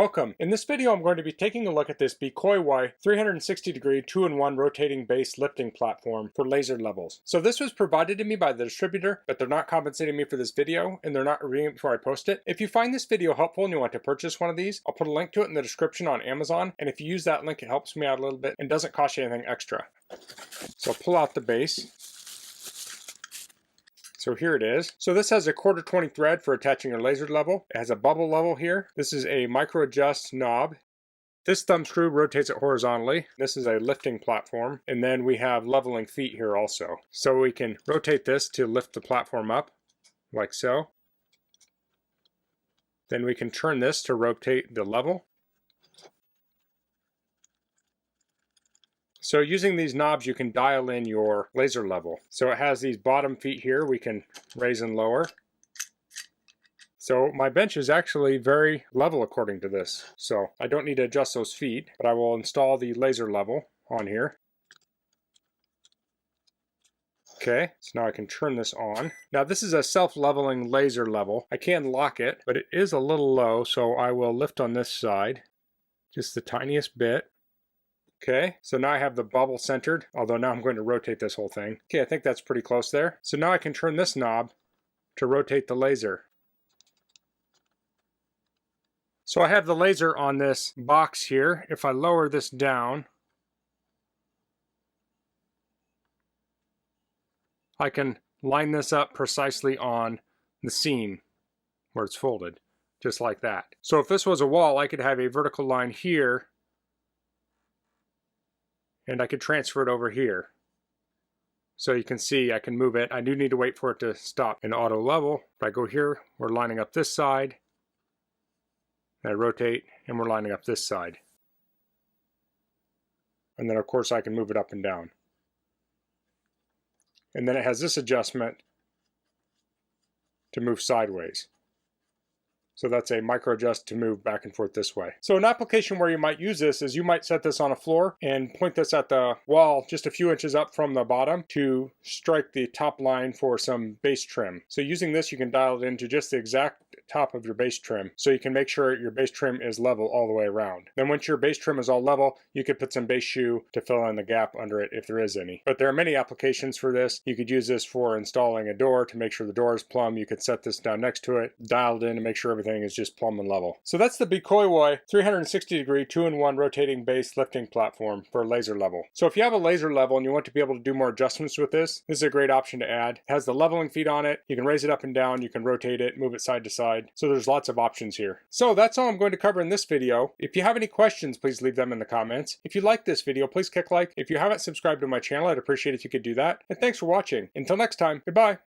Welcome. In this video I'm going to be taking a look at this BEKOYWOY 360 degree 2-in-1 rotating base lifting platform for laser levels. So this was provided to me by the distributor, but they're not compensating me for this video and they're not reviewing it before I post it. If you find this video helpful and you want to purchase one of these, I'll put a link to it in the description on Amazon, and if you use that link it helps me out a little bit and doesn't cost you anything extra. So pull out the base. So here it is. So this has a 1/4 thread for attaching your laser level. It has a bubble level here. This is a micro adjust knob. This thumb screw rotates it horizontally. This is a lifting platform. And then we have leveling feet here also. So we can rotate this to lift the platform up, like so. Then we can turn this to rotate the level. So using these knobs you can dial in your laser level. So it has these bottom feet here we can raise and lower. So my bench is actually very level according to this. So I don't need to adjust those feet, but I will install the laser level on here. Okay, so now I can turn this on. Now this is a self-leveling laser level. I can lock it, but it is a little low, so I will lift on this side just the tiniest bit. Okay, so now I have the bubble centered, although now I'm going to rotate this whole thing. Okay, I think that's pretty close there. So now I can turn this knob to rotate the laser. So I have the laser on this box here. If I lower this down, I can line this up precisely on the seam where it's folded, just like that. So if this was a wall, I could have a vertical line here and I could transfer it over here. So you can see I can move it. I do need to wait for it to stop in auto level. If I go here, we're lining up this side. And I rotate and we're lining up this side. And then of course I can move it up and down. And then it has this adjustment to move sideways. So that's a micro adjust to move back and forth this way. So an application where you might use this is you might set this on a floor and point this at the wall just a few inches up from the bottom to strike the top line for some base trim. So using this you can dial it into just the exact top of your base trim, so you can make sure your base trim is level all the way around. Then once your base trim is all level, you could put some base shoe to fill in the gap under it if there is any. But there are many applications for this. You could use this for installing a door to make sure the door is plumb. You could set this down next to it, dial it in to make sure everything is just plumb and level. So that's the BEKOYWOY 360 degree 2-in-1 rotating base lifting platform for a laser level. So if you have a laser level and you want to be able to do more adjustments with this, this is a great option to add. It has the leveling feet on it. You can raise it up and down. You can rotate it, move it side to side. So there's lots of options here. So that's all I'm going to cover in this video. If you have any questions, please leave them in the comments. If you like this video, please click like. If you haven't subscribed to my channel, I'd appreciate if you could do that. And thanks for watching. Until next time, goodbye.